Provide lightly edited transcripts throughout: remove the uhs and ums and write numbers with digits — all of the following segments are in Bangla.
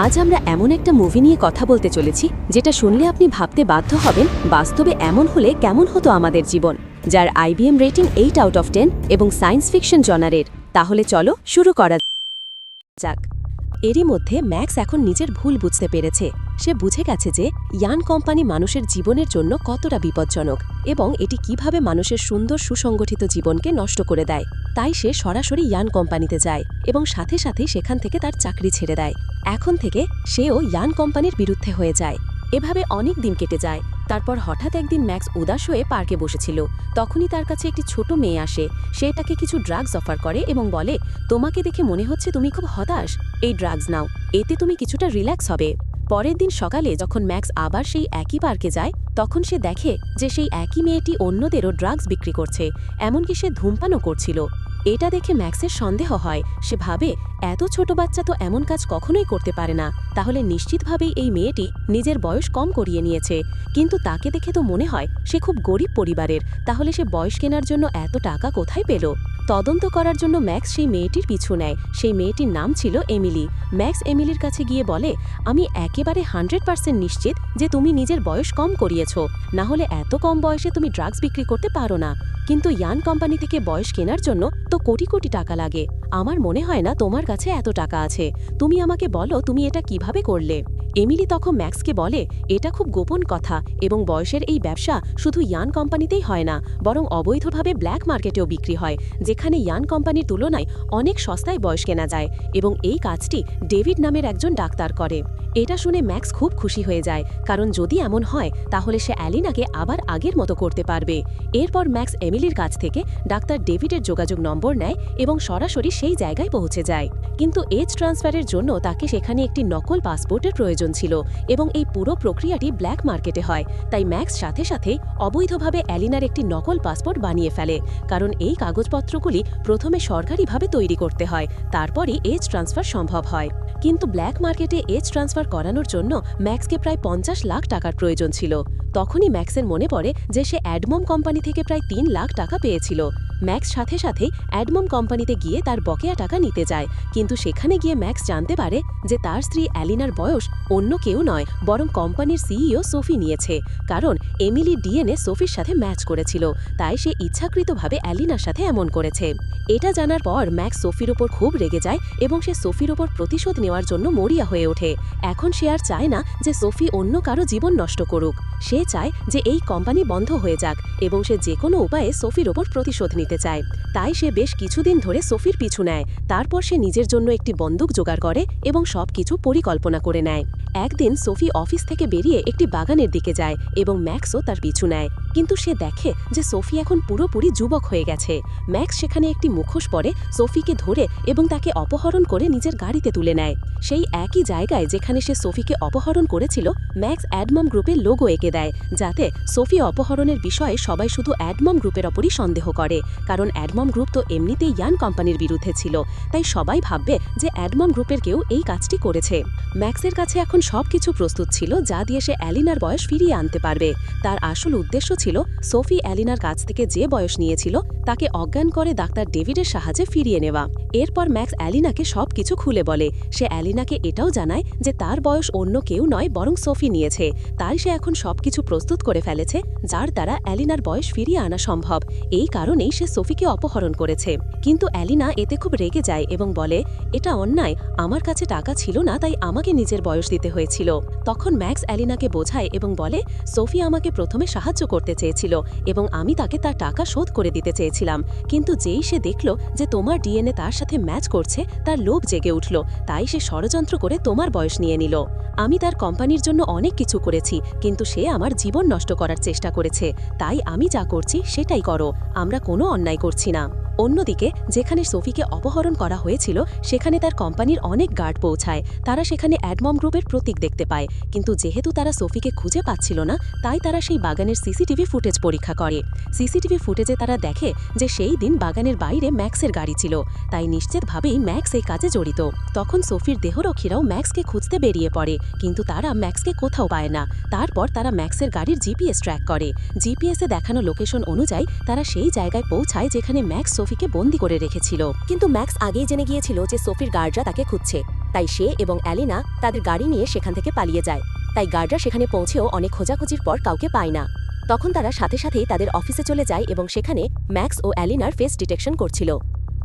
আজ আমরা এমন একটা মুভি নিয়ে কথা বলতে চলেছি যেটা শুনলে আপনি ভাবতে বাধ্য হবেন বাস্তবে এমন হলে কেমন হতো আমাদের জীবন, যার IBM রেটিং 8/10 এবং সায়েন্স ফিকশন জনারের। তাহলে চলো শুরু করা যাক। এরই মধ্যে ম্যাক্স এখন নিজের ভুল বুঝতে পেরেছে। সে বুঝে গেছে যে ইয়ান কোম্পানি মানুষের জীবনের জন্য কতটা বিপজ্জনক এবং এটি কিভাবে মানুষের সুন্দর সুসংগঠিত জীবনকে নষ্ট করে দেয়। তাই সে সরাসরি ইয়ান কোম্পানিতে যায় এবং সাথে সাথে সেখান থেকে তার চাকরি ছেড়ে দেয়। এখন থেকে সেও ইয়ান কোম্পানির বিরুদ্ধে হয়ে যায়। এভাবে অনেক দিন কেটে যায়। তারপর হঠাৎ একদিন ম্যাক্স উদাস হয়ে পার্কে বসেছিল। তখনই তার কাছে একটি ছোট মেয়ে আসে। সে তাকে কিছু ড্রাগস অফার করে এবং বলে, তোমাকে দেখে মনে হচ্ছে তুমি খুব হতাশ, এই ড্রাগস নাও, এতে তুমি কিছুটা রিল্যাক্স হবে। পরের দিন সকালে যখন ম্যাক্স আবার সেই একই পার্কে যায়, তখন সে দেখে যে সেই একই মেয়েটি অন্যদেরও ড্রাগস বিক্রি করছে, এমনকি সে ধূমপানও করছিল। এটা দেখে ম্যাক্সের সন্দেহ হয়। সে ভাবে, এত ছোট বাচ্চা তো এমন কাজ কখনোই করতে পারে না, তাহলে নিশ্চিতভাবেই এই মেয়েটি নিজের বয়স কম করিয়ে নিয়েছে। কিন্তু তাকে দেখে তো মনে হয় সে খুব গরিব পরিবারের, তাহলে সে বয়স কেনার জন্য এত টাকা কোথায় পেল? তদন্ত করার জন্য ম্যাক্স সেই মেয়েটির পিছু নেয়। সেই মেয়েটির নাম ছিল এমিলি। ম্যাক্স এমিলির কাছে গিয়ে বলে, আমি একেবারে 100% নিশ্চিত যে তুমি নিজের বয়স কম করিয়েছ, না হলে এত কম বয়সে তুমি ড্রাগস বিক্রি করতে পারো না। কিন্তু ইয়ান কোম্পানি থেকে বয়স কেনার জন্য তো কোটি কোটি টাকা লাগে। আমার মনে হয় না তোমার কাছে এত টাকা আছে। তুমি আমাকে বলো তুমি এটা কিভাবে করলে? এমিলি তখন ম্যাক্সকে বলে, এটা খুব গোপন কথা এবং বয়সের এই ব্যবসা শুধু ইয়ান কোম্পানিতেই হয় না, বরং অবৈধভাবে ব্ল্যাক মার্কেটেও বিক্রি হয়, যেখানে ইয়ান কোম্পানির তুলনায় অনেক সস্তায় বয়স কেনা যায় এবং এই কাজটি ডেভিড নামের একজন ডাক্তার করে। এটা শুনে ম্যাক্স খুব খুশি হয়ে যায়, কারণ যদি এমন হয় তাহলে সে অ্যালিনাকে আবার আগের মতো করতে পারবে। এরপর ম্যাক্স এমিলির কাছ থেকে ডাক্তার ডেভিডের যোগাযোগ নম্বর নেয় এবং সরাসরি সেই জায়গায় পৌঁছে যায়। কিন্তু এজ ট্রান্সফারের জন্য তাকে সেখানে একটি নকল পাসপোর্টের প্রয়োজন ছিল এবং এই পুরো প্রক্রিয়াটি ব্ল্যাক মার্কেটে হয়। তাই ম্যাক্স সাথে সাথে অবৈধভাবে অ্যালিনার একটি নকল পাসপোর্ট বানিয়ে ফেলে, কারণ এই কাগজপত্রগুলি প্রথমে সরকারিভাবে তৈরি করতে হয়, তারপরই এজ ট্রান্সফার সম্ভব হয়। কিন্তু ব্ল্যাক মার্কেটে এজ ট্রান্সফার করানোর জন্য ম্যাক্সকে প্রায় 50 লাখ টাকার প্রয়োজন ছিল। তখনই ম্যাক্সের মনে পড়ে যে সে অ্যাডমম কোম্পানি থেকে প্রায় 3 লাখ টাকা পেয়েছিল। ম্যাক্স সাথে সাথে অ্যাডমম কোম্পানিতে গিয়ে তার বকেয়া টাকা নিতে যায়, কিন্তু সেখানে গিয়ে ম্যাক্স জানতে পারে যে তার স্ত্রী অ্যালিনার বয়স অন্য কেউ নয়, বরং কোম্পানির সিইও সোফি নিয়েছে, কারণ এমিলি ডিএনএ সোফির সাথে ম্যাচ করেছিল। তাই সে ইচ্ছাকৃতভাবে অ্যালিনার সাথে এমন করেছে। এটা জানার পর ম্যাক্স সোফির ওপর খুব রেগে যায় এবং সে সোফির ওপর প্রতিশোধ নেওয়ার জন্য মরিয়া হয়ে ওঠে। এখন সে আর চায় না যে সোফি অন্য কারো জীবন নষ্ট করুক। সে চায় যে এই কোম্পানি বন্ধ হয়ে যাক এবং সে যে কোনো উপায়ে সোফির ওপর প্রতিশোধ নিতে চায়। তাই সে বেশ কিছুদিন ধরে সোফির পিছু নেয়। তারপর সে নিজের জন্য একটি বন্দুক জোগাড় করে এবং সবকিছু পরিকল্পনা করে নেয়। একদিন সোফি অফিস থেকে বেরিয়ে একটি বাগানের দিকে যায় এবং ম্যাক্সও তার পিছু নেয়, কিন্তু সে দেখে যে সোফি এখন পুরোপুরি যুবক হয়ে গেছে। ম্যাক্স সেখানে একটি মুখোশ পরে সোফিকে ধরে এবং তাকে অপহরণ করে নিজের গাড়িতে তুলে নেয়। সেই একই জায়গায় যেখানে সে সোফিকে অপহরণ করেছিল, ম্যাক্স অ্যাডমম গ্রুপের লোগো এঁকে দেয়, যাতে সোফি অপহরণের বিষয়ে সবাই শুধু অ্যাডমম গ্রুপের ওপরই সন্দেহ করে, কারণ অ্যাডমম গ্রুপ তো এমনিতেই ইয়ান কোম্পানির বিরুদ্ধে ছিল। তাই সবাই ভাববে যে অ্যাডমম গ্রুপের কেউ এই কাজটি করেছে। ম্যাক্সের কাছে এখন সবকিছু প্রস্তুত ছিল যা দিয়ে সে অ্যালিনার বয়স ফিরিয়ে আনতে পারবে। তার আসল উদ্দেশ্য ছিল সোফি অ্যালিনার কাছ থেকে যে বয়স নিয়েছিল তাকে অজ্ঞান করে ডাক্তার ডেভিডের সাহায্যে ফিরিয়ে নেওয়া। এরপর ম্যাক্স অ্যালিনাকে সবকিছু খুলে বলে। সে অ্যালিনাকে এটাও জানায় যে তার বয়স অন্য কেউ নয়, বরং সোফি নিয়েছে। তাই সে এখন সবকিছু প্রস্তুত করে ফেলেছে যার দ্বারা অ্যালিনার বয়স ফিরিয়ে আনা সম্ভব। এই কারণেই সে সোফিকে অপহরণ করেছে। কিন্তু অ্যালিনা এতে খুব রেগে যায় এবং বলে, এটা অন্যায়, আমার কাছে টাকা ছিল না, তাই আমাকে নিজের বয়স দিতে হয়েছিল। তখন ম্যাক্স অ্যালিনাকে বোঝায় এবং বলে, সোফি আমাকে প্রথমে সাহায্য করতে চেয়েছিল এবং আমি তাকে তার টাকা শোধ করে দিতে চেয়েছিলাম, কিন্তু যেই সে দেখল যে তোমার ডিএনএ তার সাথে ম্যাচ করছে, তার লোভ জেগে উঠল, তাই সে ষড়যন্ত্র করে তোমার বয়স নিয়ে নিল। আমি তার কোম্পানির জন্য অনেক কিছু করেছি, কিন্তু সে আমার জীবন নষ্ট করার চেষ্টা করেছে। তাই আমি যা করছি সেটাই করো, আমরা কোনো অন্যায় করছি না। অন্যদিকে যেখানে সোফিকে অপহরণ করা হয়েছিল সেখানে তার কোম্পানির অনেক গার্ড পৌঁছায়। তারা সেখানে অ্যাডমম গ্রুপের প্রতীক দেখতে পায়, কিন্তু যেহেতু তারা সোফিকে খুঁজে পাচ্ছিল না, তাই তারা সেই বাগানের সিসিটিভি ফুটেজ পরীক্ষা করে। সিসিটিভি ফুটেজে তারা দেখে যে সেই দিন বাগানের বাইরে ম্যাক্সের গাড়ি ছিল, তাই নিশ্চিতভাবেই ম্যাক্স এই কাজে জড়িত। তখন সোফির দেহরক্ষীরাও ম্যাক্সকে খুঁজতে বেরিয়ে পড়ে, কিন্তু তারা ম্যাক্সকে কোথাও পায় না। তারপর তারা ম্যাক্সের গাড়ির জিপিএস ট্র্যাক করে। জিপিএসে দেখানো লোকেশন অনুযায়ী তারা সেই জায়গায় পৌঁছায় যেখানে ম্যাক্স সোফিকে বন্দি করে রেখেছিল। কিন্তু ম্যাক্স আগেই জেনে গিয়েছিল যে সোফির গার্ডরা তাকে খুঁজছে। তাই সে এবং অ্যালিনা তাদের গাড়ি নিয়ে সেখান থেকে পালিয়ে যায়। তাই গার্ডরা সেখানে পৌঁছেও অনেক খোঁজাখুঁজির পর কাউকে পায় না। তখন তারা সাথে সাথেই তাদের অফিসে চলে যায় এবং সেখানে ম্যাক্স ও অ্যালিনার ফেস ডিটেকশন করছিল।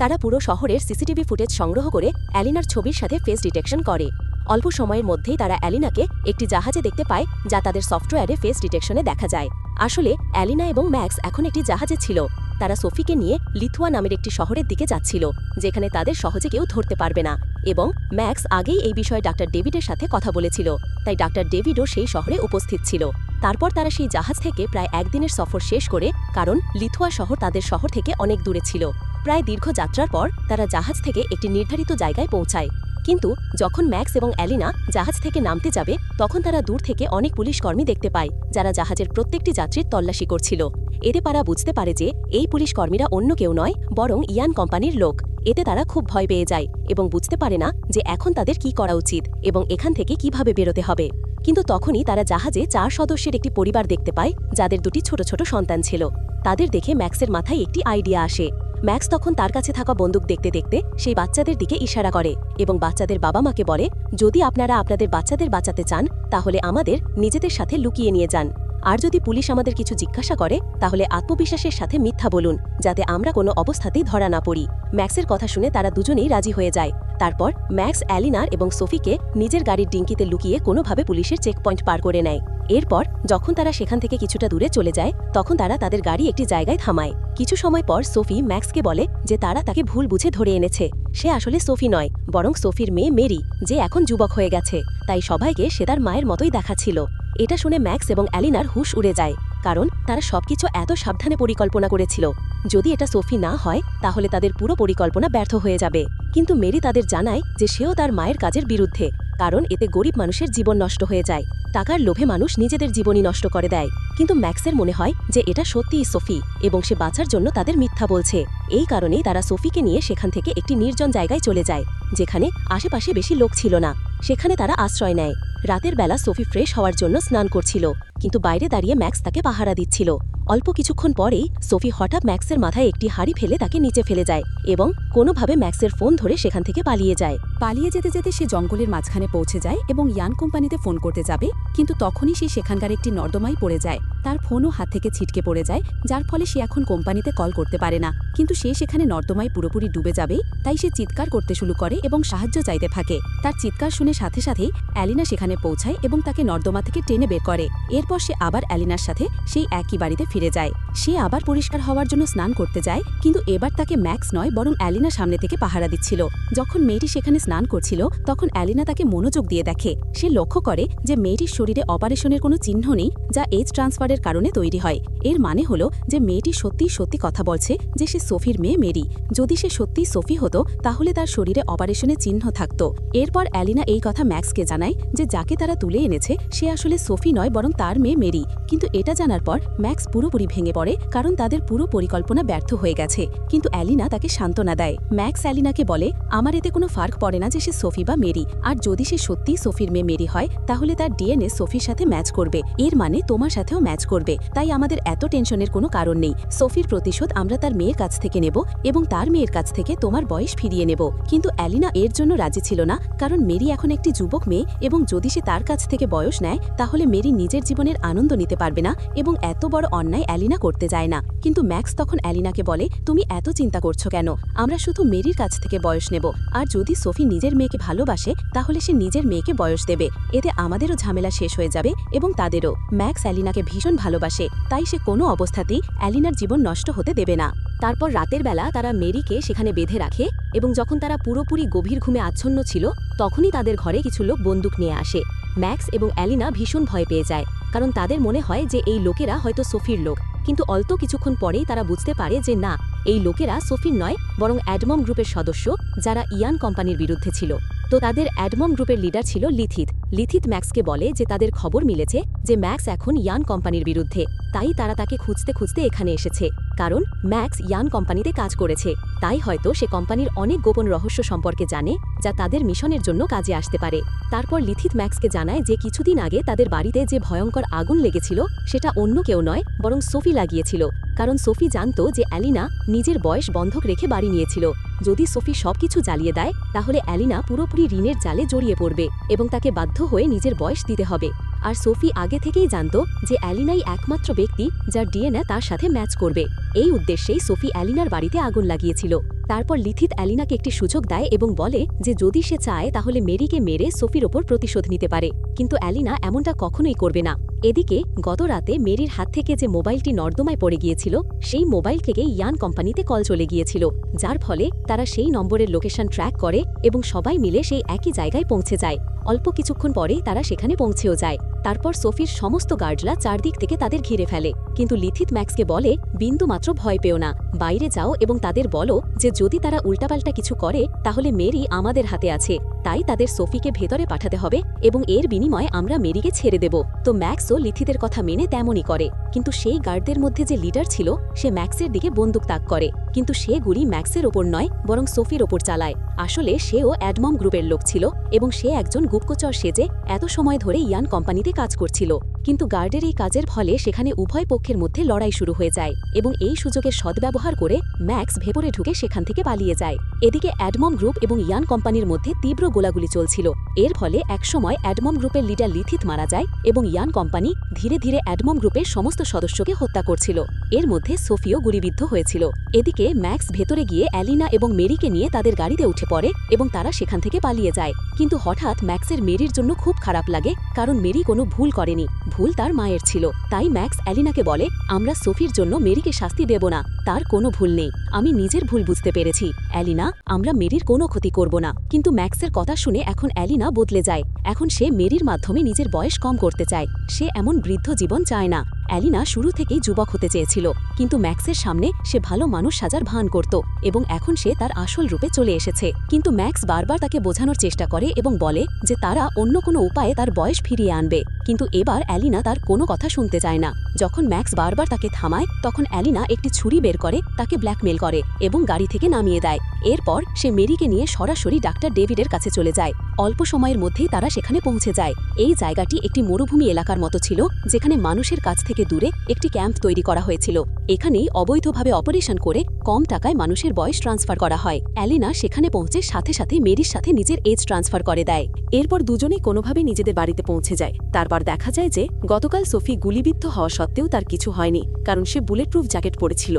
তারা পুরো শহরের সিসিটিভি ফুটেজ সংগ্রহ করে অ্যালিনার ছবির সাথে ফেস ডিটেকশন করে। অল্প সময়ের মধ্যেই তারা অ্যালিনাকে একটি জাহাজে দেখতে পায়, যা তাদের সফটওয়্যারে ফেস ডিটেকশনে দেখা যায়। আসলে অ্যালিনা এবং ম্যাক্স এখন একটি জাহাজে ছিল। তারা সোফিকে নিয়ে লিথুয়া নামের একটি শহরের দিকে যাচ্ছিল, যেখানে তাদের সহজে কেউ ধরতে পারবে না। এবং ম্যাক্স আগেই এই বিষয়ে ডাক্তার ডেভিডের সাথে কথা বলেছিল, তাই ডাক্তার ডেভিডও সেই শহরে উপস্থিত ছিল। তারপর তারা সেই জাহাজ থেকে প্রায় একদিনের সফর শেষ করে, কারণ লিথুয়া শহর তাদের শহর থেকে অনেক দূরে ছিল। প্রায় দীর্ঘ যাত্রার পর তারা জাহাজ থেকে একটি নির্ধারিত জায়গায় পৌঁছায়। কিন্তু যখন ম্যাক্স এবং অ্যালিনা জাহাজ থেকে নামতে যাবে, তখন তারা দূর থেকে অনেক পুলিশ কর্মী দেখতে পায়, যারা জাহাজের প্রত্যেকটি যাত্রীর তল্লাশি করছিল। এতে তারা বুঝতে পারে যে এই পুলিশ কর্মীরা অন্য কেউ নয়, বরং ইয়ান কোম্পানির লোক। এতে তারা খুব ভয় পেয়ে যায় এবং বুঝতে পারে না যে এখন তাদের কি করা উচিত এবং এখান থেকে কিভাবে বেরোতে হবে। কিন্তু তখনই তারা জাহাজে 4 সদস্যের একটি পরিবার দেখতে পায়, যাদের দুটি ছোট ছোট সন্তান ছিল। তাদের দেখে ম্যাক্সের মাথায় একটি আইডিয়া আসে। ম্যাক্স তখন তার কাছে থাকা বন্দুক দেখতে দেখতে সেই বাচ্চাদের দিকে ইশারা করে এবং বাচ্চাদের বাবা মাকে বলে, যদি আপনারা আপনাদের বাচ্চাদের বাঁচাতে চান, তাহলে আমাদের নিজেদের সাথে লুকিয়ে নিয়ে যান। আর যদি পুলিশ আমাদের কিছু জিজ্ঞাসা করে, তাহলে আত্মবিশ্বাসের সাথে মিথ্যা বলুন, যাতে আমরা কোনো অবস্থাতেই ধরা না পড়ি। ম্যাক্সের কথা শুনে তারা দুজনেই রাজি হয়ে যায়। তারপর ম্যাক্স অ্যালিনার এবং সোফিকে নিজের গাড়ির ডিঙ্কিতে লুকিয়ে কোনোভাবে পুলিশের চেকপয়েন্ট পার করে নেয়। এরপর যখন তারা সেখান থেকে কিছুটা দূরে চলে যায়, তখন তারা তাদের গাড়ি একটি জায়গায় থামায়। কিছু সময় পর সোফি ম্যাক্সকে বলে যে তারা তাকে ভুল বুঝে ধরে এনেছে। সে আসলে সোফি নয়, বরং সোফির মেয়ে মেরি, যে এখন যুবক হয়ে গেছে। তাই সবাইকে সে তার মায়ের মতোই দেখাচ্ছিল। এটা শুনে ম্যাক্স এবং অ্যালিনার হুঁশ উড়ে যায়, কারণ তারা সবকিছু এত সাবধানে পরিকল্পনা করেছিল। যদি এটা সোফি না হয়, তাহলে তাদের পুরো পরিকল্পনা ব্যর্থ হয়ে যাবে। কিন্তু মেরি তাদের জানায় যে সেও তার মায়ের কাজের বিরুদ্ধে, কারণ এতে গরিব মানুষের জীবন নষ্ট হয়ে যায়। টাকার লোভে মানুষ নিজেদের জীবনই নষ্ট করে দেয়। কিন্তু ম্যাক্সের মনে হয় যে এটা সত্যিই সোফি এবং সে বাঁচার জন্য তাদের মিথ্যা বলছে। এই কারণেই তারা সোফিকে নিয়ে সেখান থেকে একটি নির্জন জায়গায় চলে যায়, যেখানে আশেপাশে বেশি লোক ছিল না। সেখানে তারা আশ্রয় নেয়। রাতের বেলা সোফি ফ্রেশ হওয়ার জন্য স্নান করছিল, কিন্তু বাইরে দাঁড়িয়ে ম্যাক্স তাকে পাহারা দিচ্ছিল। অল্প কিছুক্ষণ পরেই সোফি হঠাৎ ম্যাক্সের মাথায় একটি হাড়ি ফেলে তাকে নিচে ফেলে যায় এবং কোনোভাবে ম্যাক্সের ফোন ধরে সেখান থেকে পালিয়ে যায়। পালিয়ে যেতে যেতে সে জঙ্গলের মাঝখানে পৌঁছে যায় এবং ইয়ান কোম্পানিতে ফোন করতে যাবে, কিন্তু তখনই সে সেখানকার একটি নর্দমায় পড়ে যায়। তার ফোনও হাত থেকে ছিটকে পড়ে যায়, যার ফলে সে এখন কোম্পানিতে কল করতে পারে না। কিন্তু সে সেখানে নর্দমায় পুরোপুরি ডুবে যাবেই, তাই সে চিৎকার করতে শুরু করে এবং সাহায্য চাইতে থাকে। তার চিৎকার শুনে সাথে সাথেই অ্যালিনা সেখানে পৌঁছায় এবং তাকে নর্দমা থেকে টেনে বের করে। এরপর সে আবার অ্যালিনার সাথে সেই একই বাড়িতে ফিরে যায়। সে আবার পরিষ্কার হওয়ার জন্য স্নান করতে যায়, কিন্তু এবার তাকে ম্যাক্স নয়, বরং অ্যালিনা সামনে থেকে পাহারা দিচ্ছিল। যখন মেয়েটি সেখানে স্নান করছিল, তখন অ্যালিনা তাকে মনোযোগ দিয়ে দেখে। সে লক্ষ্য করে যে মেয়েটির শরীরে অপারেশনের কোনো চিহ্ন নেই, যা এজ ট্রান্সফারের কারণে তৈরি হয়। এর মানে হলো যে মেয়েটি সত্যিই সত্যি কথা বলছে যে সে সোফির মেয়ে মেরি। যদি সে সত্যিই সোফি হতো, তাহলে তার শরীরে অপারেশনের চিহ্ন থাকত। এরপর অ্যালিনা এই কথা ম্যাক্সকে জানায় যে যাকে তারা তুলে এনেছে সে আসলে সোফি নয়, বরং তার মেয়ে মেরি। কিন্তু এটা জানার পর ম্যাক্স পুরোপুরি ভেঙে পড়ে, কারণ তাদের পুরো পরিকল্পনা ব্যর্থ হয়ে গেছে। কিন্তু অ্যালিনা তাকে সান্ত্বনা দেয়। ম্যাক্স অ্যালিনাকে বলে, আমার এতে কোনো ফার্ক পড়ে না যে সে সোফি বা মেরি, আর যদি সে সত্যিই সোফির মেয়ে মেরি হয়, তাহলে তার ডিএনএ সোফির সাথে ম্যাচ করবে। এর মানে তোমার সাথেও ম্যাচ করবে। তাই আমাদের এত টেনশনের কোনো কারণ নেই। সোফির প্রতিশোধ আমরা তার মেয়ের কাছ থেকে নেব এবং তার মেয়ের কাছ থেকে তোমার বয়স ফিরিয়ে নেব। কিন্তু অ্যালিনা এর জন্য রাজি ছিল না, কারণ মেরি এখন একটি যুবক মেয়ে এবং যদি সে তার কাছ থেকে বয়স নেয়, তাহলে মেরি নিজের জীবনের আনন্দ নিতে পারবে না এবং এত বড় অন্যায় অ্যালিনা করতে যায় না। কিন্তু ম্যাক্স তখন অ্যালিনাকে বলে, তুমি এত চিন্তা করছো কেন? আমরা শুধু মেরির কাছ থেকে বয়স নেব, আর যদি সোফি নিজের মেয়েকে ভালোবাসে, তাহলে সে নিজের মেয়েকে বয়স দেবে। এতে আমাদেরও ঝামেলা শেষ হয়ে যাবে এবং তাদেরও। ম্যাক্স অ্যালিনাকে ভীষণ ভালোবাসে, তাই সে কোনো অবস্থাতেই অ্যালিনার জীবন নষ্ট হতে দেবে না। তারপর রাতের বেলা তারা মেরিকে সেখানে বেঁধে রাখে এবং যখন তারা পুরোপুরি গভীর ঘুমে আচ্ছন্ন ছিল, তখনই তাদের ঘরে কিছু লোক বন্দুক নিয়ে আসে। ম্যাক্স এবং অ্যালিনা ভীষণ ভয় পেয়ে যায়, কারণ তাদের মনে হয় যে এই লোকেরা হয়তো সোফির লোক। কিন্তু অল্প কিছুক্ষণ পরেই তারা বুঝতে পারে যে না, এই লোকেরা সোফির নয়, বরং অ্যাডমম গ্রুপের সদস্য, যারা ইয়ান কোম্পানির বিরুদ্ধে ছিল। তো তাদের অ্যাডমম গ্রুপের লিডার ছিল লিথিত। লিথিত ম্যাক্সকে বলে যে তাদের খবর মিলেছে যে ম্যাক্স এখন ইয়ান কোম্পানির বিরুদ্ধে, তাই তারা তাকে খুঁজতে খুঁজতে এখানে এসেছে। কারণ ম্যাক্স ইয়ান কোম্পানিতে কাজ করেছে, তাই হয়তো সে কোম্পানির অনেক গোপন রহস্য সম্পর্কে জানে, যা তাদের মিশনের জন্য কাজে আসতে পারে। তারপর লিথিত ম্যাক্সকে জানায় যে কিছুদিন আগে তাদের বাড়িতে যে ভয়ঙ্কর আগুন লেগেছিল, সেটা অন্য কেউ নয়, বরং সোফি লাগিয়েছিল। কারণ সোফি জানত যে অ্যালিনা নিজের বয়স বন্ধক রেখে বাড়ি নিয়েছিল। যদি সোফি সবকিছু জ্বালিয়ে দেয় তাহলে অ্যালিনা পুরোপুরি ঋণের জালে জড়িয়ে পড়বে এবং তাকে বাধ্য হয়ে নিজের বয়স দিতে হবে। আর সোফি আগে থেকেই জানত যে অ্যালিনাই একমাত্র ব্যক্তি যার ডিএনএ তার সাথে ম্যাচ করবে। এই উদ্দেশ্যেই সোফি অ্যালিনার বাড়িতে আগুন লাগিয়েছিল। তারপর লিথিত অ্যালিনাকে একটি সুযোগ দেয় এবং বলে যে যদি সে চায় তাহলে মেরিকে মেরে সোফির ওপর প্রতিশোধ নিতে পারে, কিন্তু অ্যালিনা এমনটা কখনোই করবে না। এদিকে গত রাতে মেরির হাত থেকে যে মোবাইলটি নর্দমায় পড়ে গিয়েছিল সেই মোবাইল থেকে ইয়ান কোম্পানিতে কল চলে গিয়েছিল, যার ফলে তারা সেই নম্বরের লোকেশন ট্র্যাক করে এবং সবাই মিলে সেই একই জায়গায় পৌঁছে যায়। অল্প কিছুক্ষণ পরে তারা সেখানে পৌঁছেও যায়। তারপর সোফির সমস্ত গার্ডরা চারদিক থেকে তাদের ঘিরে ফেলে, কিন্তু লিথিত ম্যাক্সকে বলে বিন্দুমাত্র ভয় পেও না, বাইরে যাও এবং তাদের বলো যে যদি তারা উল্টাপাল্টা কিছু করে তাহলে মেরি আমাদের হাতে আছে, তাই তাদের সোফিকে ভেতরে পাঠাতে হবে এবং এর বিনিময়ে আমরা মেরিকে ছেড়ে দেব। তো ম্যাক্সও লিথিতের কথা মেনে তেমনই করে, কিন্তু সেই গার্ডদের মধ্যে যে লিডার ছিল সে ম্যাক্সের দিকে বন্দুক তাক করে, কিন্তু সে গুলি ম্যাক্সের ওপর নয় বরং সোফির ওপর চালায়। আসলে সেও অ্যাডমম গ্রুপের লোক ছিল এবং সে একজন গুপ্তচর সেজে এত সময় ধরে ইয়ান কোম্পানিতে কাজ করছিল। কিন্তু গার্ডের এই কাজের ফলে সেখানে উভয় পক্ষের মধ্যে লড়াই শুরু হয়ে যায় এবং এই সুযোগের সদ্ব্যবহার করে ম্যাক্স ভেতরে ঢুকে সেখান থেকে পালিয়ে যায়। এদিকে অ্যাডমম গ্রুপ এবং ইয়ান কোম্পানির মধ্যে তীব্র গোলাগুলি চলছিল। এর ফলে একসময় অ্যাডমম গ্রুপের লিডার লিথিত মারা যায় এবং ইয়ান কোম্পানি ধীরে ধীরে অ্যাডমম গ্রুপের সমস্ত সদস্যকে হত্যা করছিল। এর মধ্যে সোফিও গুলিবিদ্ধ হয়েছিল। এদিকে ম্যাক্স ভেতরে গিয়ে অ্যালিনা এবং মেরিকে নিয়ে তাদের গাড়িতে উঠে পড়ে এবং তারা সেখান থেকে পালিয়ে যায়। কিন্তু হঠাৎ ম্যাক্সের মেরির জন্য খুব খারাপ লাগে, কারণ মেরি কোনো ভুল করেনি, ভুল তার মায়ের ছিল। তাই ম্যাক্স অ্যালিনাকে বলে আমরা সোফির জন্য মেরিকে শাস্তি দেব না, তার কোনো ভুল নেই, আমি নিজের ভুল বুঝতে পেরেছি। অ্যালিনা, আমরা মেরির কোনো ক্ষতি করব না। কিন্তু ম্যাক্সের কথা শুনে এখন অ্যালিনা বদলে যায়। এখন সে মেরির মাধ্যমে নিজের বয়স কম করতে চায়। সে এমন বৃদ্ধ জীবন চায় না। অ্যালিনা শুরু থেকেই যুবক হতে চেয়েছিল, কিন্তু ম্যাক্সের সামনে সে ভালো মানুষ সাজার ভান করত এবং এখন সে তার আসল রূপে চলে এসেছে। কিন্তু ম্যাক্স বারবার তাকে বোঝানোর চেষ্টা করে এবং বলে যে তারা অন্য কোনো উপায়ে তার বয়স ফিরিয়ে আনবে, কিন্তু এবার অ্যালিনা তার কোনো কথা শুনতে চায় না। যখন ম্যাক্স বারবার তাকে থামায় তখন অ্যালিনা একটি ছুরি বের করে তাকে ব্ল্যাকমেল করে এবং গাড়ি থেকে নামিয়ে দেয়। এরপর সে মেরিকে নিয়ে সরাসরি ডাক্তার ডেভিডের কাছে চলে যায়। অল্প সময়ের মধ্যেই তারা সেখানে পৌঁছে যায়। এই জায়গাটি একটি মরুভূমি এলাকার মতো ছিল, যেখানে মানুষের কাছ থেকে দূরে একটি ক্যাম্প তৈরি করা হয়েছিল। এখানেই অবৈধভাবে অপারেশন করে কম টাকায় মানুষের বয়স ট্রান্সফার করা হয়। অ্যালিনা সেখানে পৌঁছে সাথে সাথে মেরির সাথে নিজের এজ ট্রান্সফার করে দেয়। এরপর দুজনেই কোনোভাবে নিজেদের বাড়িতে পৌঁছে যায়। তারপর দেখা যায় যে গতকাল সোফি গুলিবিদ্ধ হওয়া সত্ত্বেও তার কিছু হয়নি, কারণ সে বুলেটপ্রুফ জ্যাকেট পরেছিল।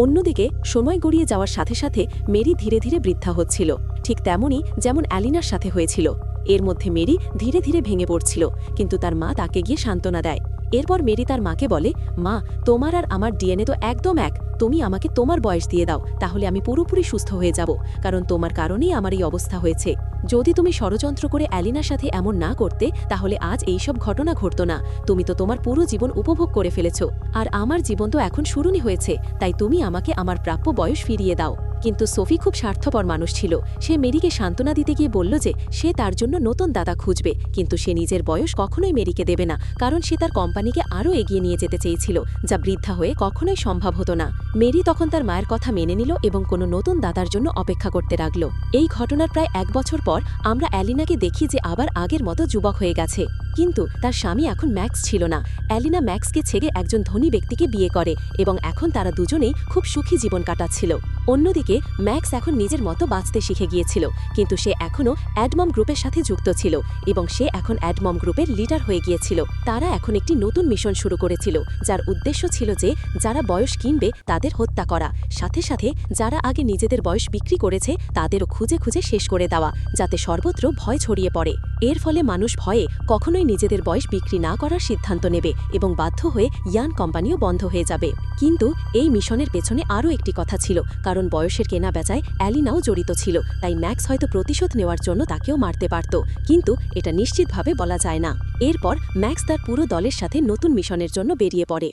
অন্যদিকে সময় গড়িয়ে যাওয়ার সাথে সাথে মেরি ধীরে ধীরে বৃদ্ধা হচ্ছিল, ঠিক তেমনই যেমন অ্যালিনার সাথে হয়েছিল। এর মধ্যে মেরি ধীরে ধীরে ভেঙে পড়ছিল, কিন্তু তার মা তাকে গিয়ে সান্ত্বনা দেয়। এরপর মেরি তার মাকে বলে, মা, তোমার আর আমার ডিএনএ তো একদম এক, তুমি আমাকে তোমার বয়স দিয়ে দাও, তাহলে আমি পুরোপুরি সুস্থ হয়ে যাব, কারণ তোমার কারণেই আমার এই অবস্থা হয়েছে। যদি তুমি ষড়যন্ত্র করে অ্যালিনার সাথে এমন না করতে তাহলে আজ এইসব ঘটনা ঘটত না। তুমি তো তোমার পুরো জীবন উপভোগ করে ফেলেছ, আর আমার জীবন তো এখন শুরুই হয়েছে, তাই তুমি আমাকে আমার প্রাপ্য বয়স ফিরিয়ে দাও। কিন্তু সোফি খুব স্বার্থপর মানুষ ছিল। সে মেরিকে সান্ত্বনা দিতে গিয়ে বলল যে সে তার জন্য নতুন দাদা খুঁজবে, কিন্তু সে নিজের বয়স কখনোই মেরিকে দেবে না, কারণ সে তার কোম্পানিকে আরও এগিয়ে নিয়ে যেতে চেয়েছিল, যা বৃদ্ধা হয়ে কখনোই সম্ভব হতো না। মেরি তখন তার মায়ের কথা মেনে নিল এবং কোনো নতুন দাদার জন্য অপেক্ষা করতে লাগল। এই ঘটনার প্রায় 1 বছর পর আমরা অ্যালিনাকে দেখি যে আবার আগের মতো যুবক হয়ে গেছে, কিন্তু তার স্বামী এখন ম্যাক্স ছিল না। অ্যালিনা ম্যাক্সকে ছেড়ে একজন ধনী ব্যক্তিকে বিয়ে করে এবং এখন তারা দুজনেই খুব সুখী জীবন কাটাচ্ছিল। অন্যদিকে ম্যাক্স এখন নিজের মতো বাঁচতে শিখে গিয়েছিল, কিন্তু সে এখনও অ্যাডমম গ্রুপের সাথে যুক্ত ছিল এবং সে এখন অ্যাডমম গ্রুপের লিডার হয়ে গিয়েছিল। তারা এখন একটি নতুন মিশন শুরু করেছিল, যার উদ্দেশ্য ছিল যে যারা বয়স কিনবে তাদের হত্যা করা, সাথে সাথে যারা আগে নিজেদের বয়স বিক্রি করেছে তাদেরও খুঁজে খুঁজে শেষ করে দেওয়া, যাতে সর্বত্র ভয় ছড়িয়ে পড়ে। এর ফলে মানুষ ভয়ে কখনোই নিজেদের বয়স বিক্রি না করার সিদ্ধান্ত নেবে এবং বাধ্য হয়ে ইয়ান কোম্পানিও বন্ধ হয়ে যাবে। কিন্তু এই মিশনের পেছনে আরও একটি কথা ছিল, কারণ বয়সের কেনা বেচায় অ্যালিনাও জড়িত ছিল, তাই ম্যাক্স হয়তো প্রতিশোধ নেওয়ার জন্য তাকেও মারতে পারত, কিন্তু এটা নিশ্চিতভাবে বলা যায় না। এরপর ম্যাক্স তার পুরো দলের সাথে নতুন মিশনের জন্য বেরিয়ে পড়ে।